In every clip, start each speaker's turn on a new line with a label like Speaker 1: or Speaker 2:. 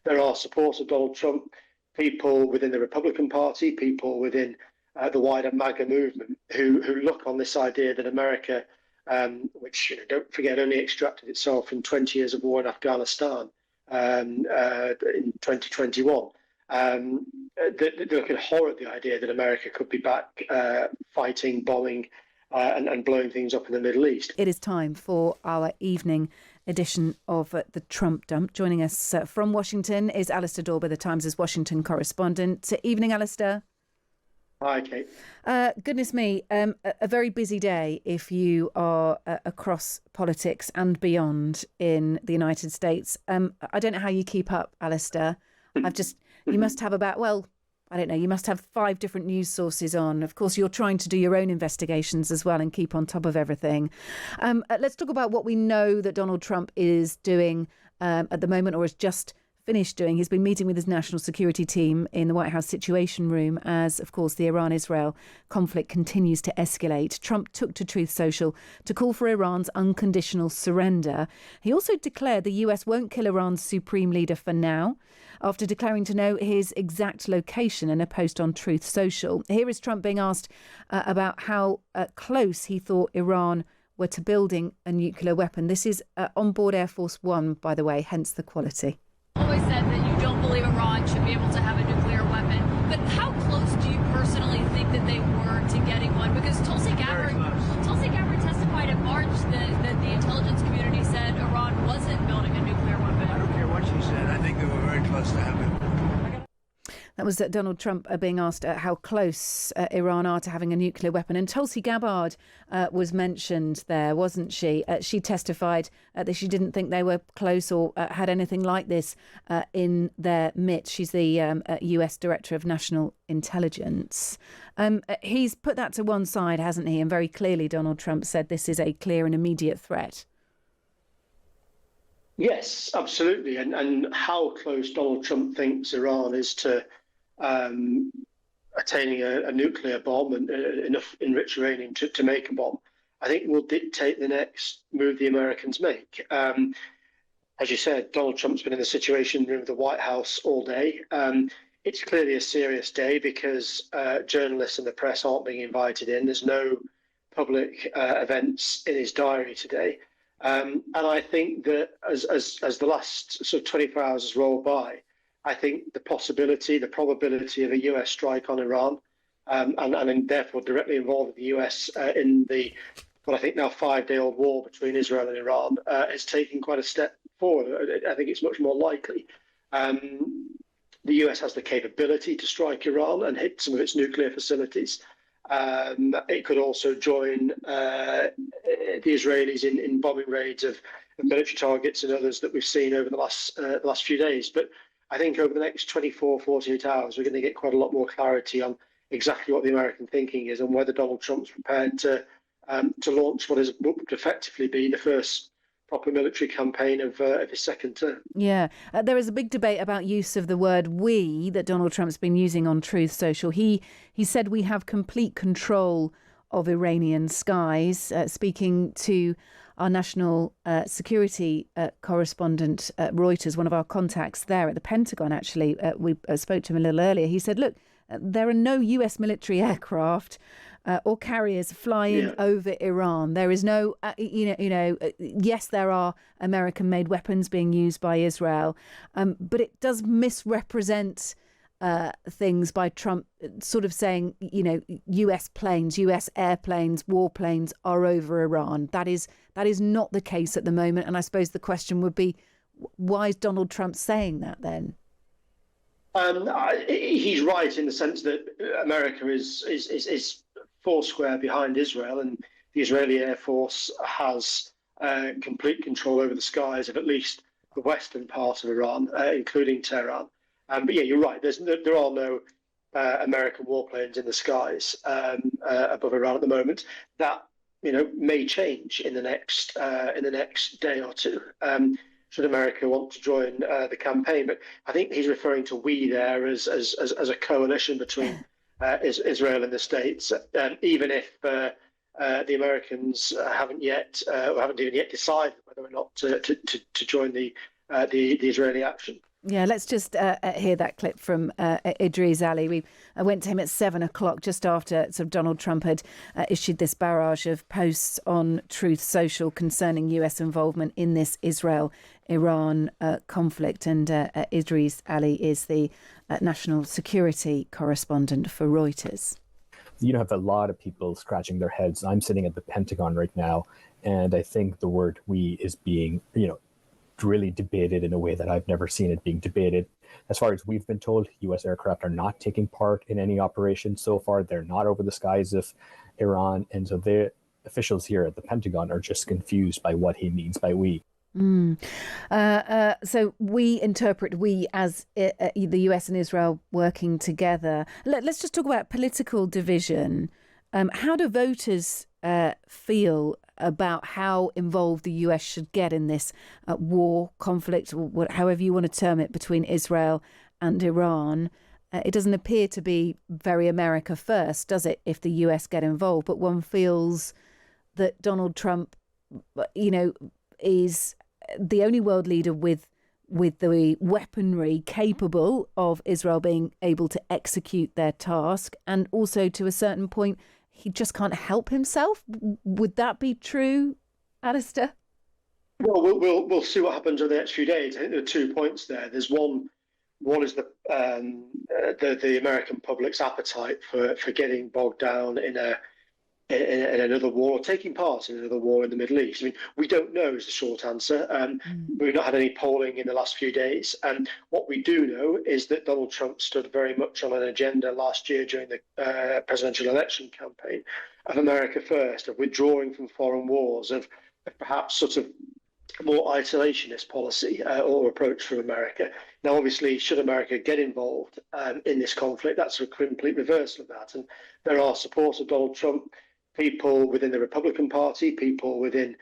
Speaker 1: there are supporters of Donald Trump, people within the Republican Party, people within the wider MAGA movement who look on this idea that America, which don't forget only extracted itself from 20 years of war in Afghanistan in 2021. They look in horror at the idea that America could be back fighting, bombing, and blowing things up in the Middle East.
Speaker 2: It is time for our evening edition of the Trump Dump. Joining us from Washington is Alistair Dawber, the Times' Washington correspondent. Evening, Alistair.
Speaker 1: Hi, Kate.
Speaker 2: Goodness me, a very busy day if you are across politics and beyond in the United States. I don't know how you keep up, Alistair. You must have you must have 5 different news sources on. Of course, you're trying to do your own investigations as well and keep on top of everything. Let's talk about what we know that Donald Trump is doing at the moment, or has just finished doing. He's been meeting with his national security team in the White House Situation Room as, of course, the Iran-Israel conflict continues to escalate. Trump took to Truth Social to call for Iran's unconditional surrender. He also declared the US won't kill Iran's supreme leader for now, after declaring to know his exact location in a post on Truth Social. Here is Trump being asked about how close he thought Iran were to building a nuclear weapon. This is on board Air Force One, by the way, hence the quality.
Speaker 3: Always said that you don't believe Iran should be able to have a nuclear weapon, but how close do you personally think that they were to getting one? Because Tulsi Gabbard testified in March that the intelligence community said Iran wasn't building a nuclear weapon.
Speaker 4: I don't care what she said. I think they were very close to having it.
Speaker 2: That was Donald Trump being asked how close Iran are to having a nuclear weapon. And Tulsi Gabbard was mentioned there, wasn't she? She testified that she didn't think they were close or had anything like this in their midst. She's the US Director of National Intelligence. He's put that to one side, hasn't he? And very clearly, Donald Trump said this is a clear and immediate threat.
Speaker 1: Yes, absolutely. And how close Donald Trump thinks Iran is to attaining a nuclear bomb and enough enriched uranium to make a bomb, I think will dictate the next move the Americans make. As you said, Donald Trump's been in the Situation Room of the White House all day. It's clearly a serious day because journalists and the press aren't being invited in. There's no public events in his diary today. And I think that as the last sort of 24 hours has rolled by, I think the probability of a US strike on Iran and therefore directly involving the US in what I think now 5-day-old war between Israel and Iran is taking quite a step forward. I think it's much more likely. The US has the capability to strike Iran and hit some of its nuclear facilities. It could also join the Israelis in bombing raids of military targets and others that we've seen over the last few days. But I think over the next 24, 48 hours, we're going to get quite a lot more clarity on exactly what the American thinking is and whether Donald Trump's prepared to launch what would effectively be the first proper military campaign of his second term.
Speaker 2: Yeah, there is a big debate about use of the word "we" that Donald Trump's been using on Truth Social. He said we have complete control of Iranian skies, speaking to our national security correspondent at Reuters, one of our contacts there at the Pentagon, actually. We spoke to him a little earlier. He said, look, there are no US military aircraft or carriers flying over Iran. There is no, yes, there are American-made weapons being used by Israel, but it does misrepresent things by Trump sort of saying, US planes, US airplanes, warplanes are over Iran. That is not the case at the moment. And I suppose the question would be, why is Donald Trump saying that then?
Speaker 1: He's right in the sense that America is foursquare behind Israel, and the Israeli Air Force has complete control over the skies of at least the western part of Iran, including Tehran. But yeah, you're right. There are no American warplanes in the skies above Iran at the moment. That may change in the next day or two. Should America want to join the campaign? But I think he's referring to we there as a coalition between Israel and the States, even if the Americans haven't even yet decided whether or not to join the Israeli action.
Speaker 2: Yeah, let's just hear that clip from Idris Ali. I went to him at 7:00, just after sort of Donald Trump had issued this barrage of posts on Truth Social concerning US involvement in this Israel-Iran conflict. And Idris Ali is the national security correspondent for Reuters.
Speaker 5: You have a lot of people scratching their heads. I'm sitting at the Pentagon right now, and I think the word "we" is being, really debated in a way that I've never seen it being debated. As far as we've been told, U.S. aircraft are not taking part in any operation so far. They're not over the skies of Iran. And so the officials here at the Pentagon are just confused by what he means by "we."
Speaker 2: So we interpret "we" as the US and Israel working together. Let's just talk about political division. How do voters feel about how involved the US should get in this war, conflict, or however you want to term it, between Israel and Iran? It doesn't appear to be very America first, does it, if the US get involved? But one feels that Donald Trump, is the only world leader with the weaponry capable of Israel being able to execute their task. And also, to a certain point, he just can't help himself. Would that be true, Alistair?
Speaker 1: Well, we'll see what happens over the next few days. I think there are 2 points there. There's one is the American public's appetite for getting bogged down in another war, or taking part in another war in the Middle East. I mean, we don't know is the short answer. We've not had any polling in the last few days. And what we do know is that Donald Trump stood very much on an agenda last year during the presidential election campaign of America first, of withdrawing from foreign wars, of perhaps sort of more isolationist policy or approach from America. Now, obviously, should America get involved in this conflict, that's a complete reversal of that. And there are supporters of Donald Trump, people within the Republican Party, people within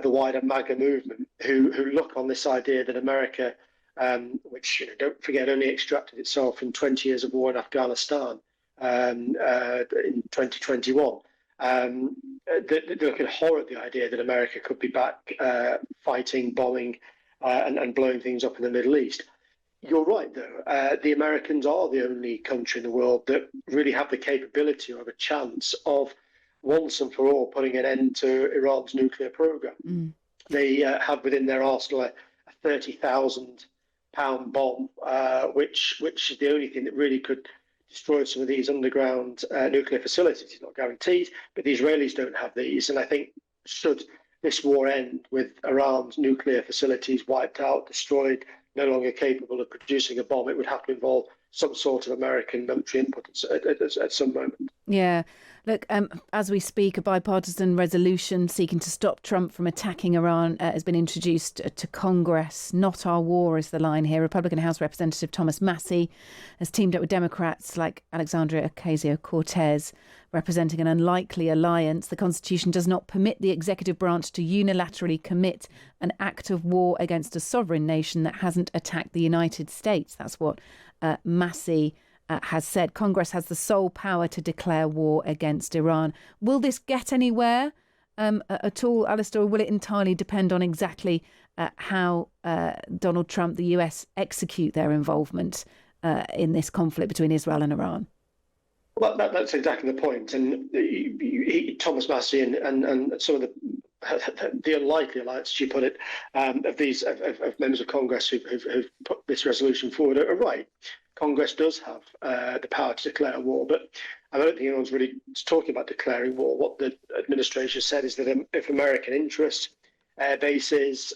Speaker 1: the wider MAGA movement who look on this idea that America, which, don't forget, only extracted itself from 20 years of war in Afghanistan in 2021. They look in horror at the idea that America could be back fighting, bombing, and blowing things up in the Middle East. You're right, though. The Americans are the only country in the world that really have the capability or have a chance of once and for all putting an end to Iran's nuclear program. They have within their arsenal a 30,000-pound bomb, which is the only thing that really could destroy some of these underground nuclear facilities. It's not guaranteed, but the Israelis don't have these. And I think should this war end with Iran's nuclear facilities wiped out, destroyed, no longer capable of producing a bomb, it would have to involve some sort of American military input at some moment.
Speaker 2: Yeah. Look, as we speak, a bipartisan resolution seeking to stop Trump from attacking Iran has been introduced to Congress. Not our war is the line here. Republican House Representative Thomas Massie has teamed up with Democrats like Alexandria Ocasio-Cortez, representing an unlikely alliance. The Constitution does not permit the executive branch to unilaterally commit an act of war against a sovereign nation that hasn't attacked the United States. That's what Massie has said. Congress has the sole power to declare war against Iran. Will this get anywhere at all, Alistair, or will it entirely depend on exactly how Donald Trump, the US, execute their involvement in this conflict between Israel and Iran?
Speaker 1: Well, that's exactly the point. And Thomas Massie and some of the unlikely alliance, as you put it, of members of Congress who've put this resolution forward are right. Congress does have the power to declare war, but I don't think anyone's really talking about declaring war. What the administration said is that if American interests, air bases,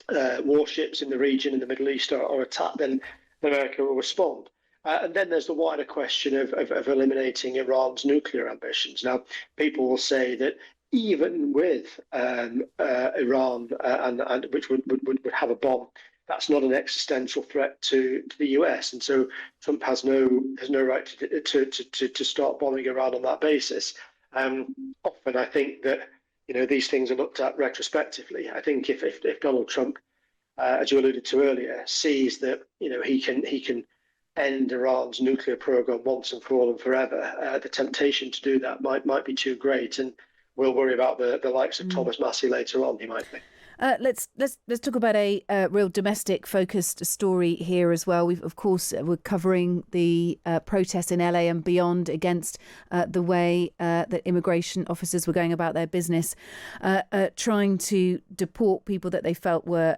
Speaker 1: warships in the region in the Middle East are attacked, then America will respond. And then there's the wider question of eliminating Iran's nuclear ambitions. Now, people will say that even with Iran, and which would have a bomb, that's not an existential threat to the US, and so Trump has no right to start bombing Iran on that basis. Often, I think that these things are looked at retrospectively. I think if Donald Trump, as you alluded to earlier, sees that he can end Iran's nuclear program once and for all and forever, the temptation to do that might be too great, and we'll worry about the likes of Thomas Massie later on, he might think.
Speaker 2: Let's talk about a real domestic focused story here as well. We're covering the protests in LA and beyond against the way that immigration officers were going about their business, trying to deport people that they felt were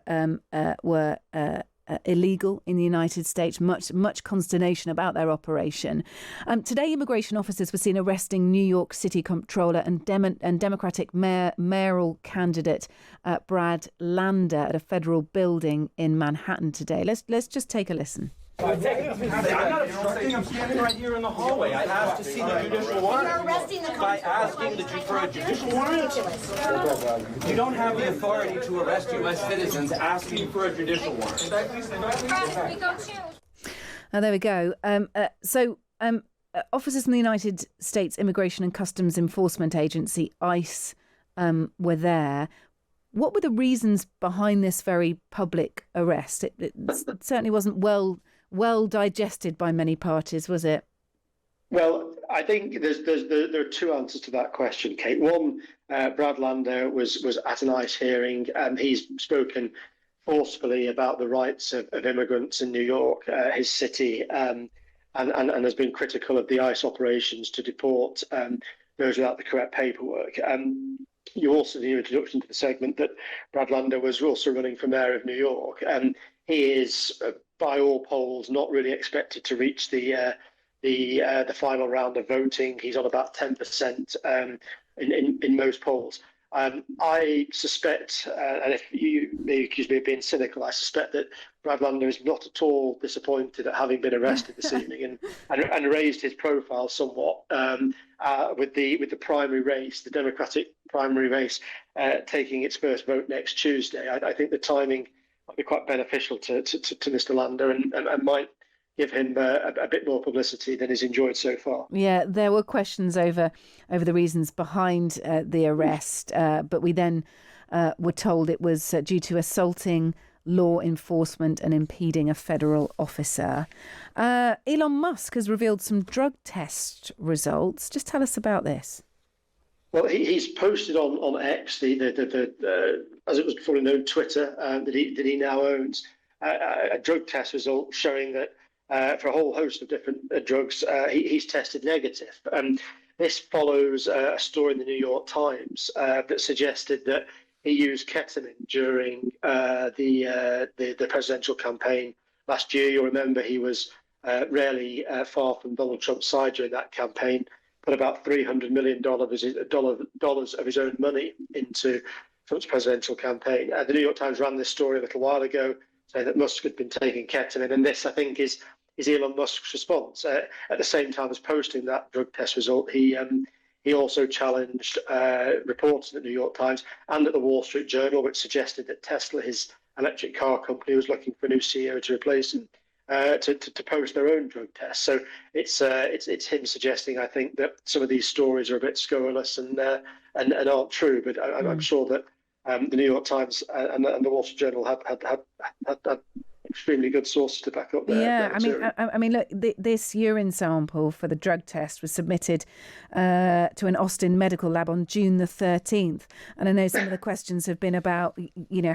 Speaker 2: illegal in the United States. Much consternation about their operation. Today, immigration officers were seen arresting New York City Comptroller and Democratic mayoral candidate Brad Lander at a federal building in Manhattan today. Let's just take a listen.
Speaker 6: I'm not obstructing. I'm standing right here in the hallway. I asked to see the judicial warrant.
Speaker 7: You're arresting the
Speaker 6: by asking for a judicial warrant. You don't have the authority to arrest U.S. citizens asking for a judicial warrant.
Speaker 2: There we go. Officers from the United States Immigration and Customs Enforcement Agency, ICE, were there. What were the reasons behind this very public arrest? It certainly wasn't well digested by many parties, was it?
Speaker 1: Well, I think there are two answers to that question, Kate. One, Brad Lander was at an ICE hearing, and he's spoken forcefully about the rights of immigrants in New York, his city, and has been critical of the ICE operations to deport those without the correct paperwork. You also, in your introduction to the segment, that Brad Lander was also running for mayor of New York, and he is, by all polls, not really expected to reach the final round of voting. He's on about 10% in most polls. I suspect, and if you may accuse me of being cynical, I suspect that Brad Lander is not at all disappointed at having been arrested this evening and raised his profile somewhat with the primary race, the Democratic primary race, taking its first vote next Tuesday. I think the timing might be quite beneficial to Mr. Lander and might give him a bit more publicity than he's enjoyed so far.
Speaker 2: Yeah, there were questions over the reasons behind the arrest, but we then were told it was due to assaulting law enforcement and impeding a federal officer. Elon Musk has revealed some drug test results. Just tell us about this.
Speaker 1: Well, he's posted on X, the as it was formerly known, Twitter, that he now owns, a drug test result showing that for a whole host of different drugs, he's tested negative. This follows a story in the New York Times that suggested that he used ketamine during the presidential campaign last year. You'll remember he was rarely far from Donald Trump's side during that campaign, put about $300 million of his own money into Trump's presidential campaign. The New York Times ran this story a little while ago, saying that Musk had been taking ketamine, and this, I think, is Elon Musk's response. At the same time as posting that drug test result, he also challenged reports in the New York Times and at the Wall Street Journal, which suggested that Tesla, his electric car company, was looking for a new CEO to replace him, to post their own drug tests. So it's him suggesting, I think, that some of these stories are a bit scurrilous and aren't true. But I'm sure that the New York Times and the Wall Street Journal had extremely good sources to back up their
Speaker 2: I mean, look, this urine sample for the drug test was submitted to an Austin medical lab on June the 13th. And I know some of the questions have been about,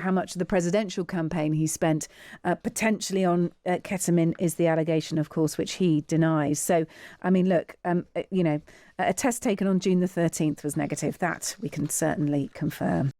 Speaker 2: how much of the presidential campaign he spent potentially on ketamine is the allegation, of course, which he denies. So, I mean, look, a test taken on June the 13th was negative. That we can certainly confirm.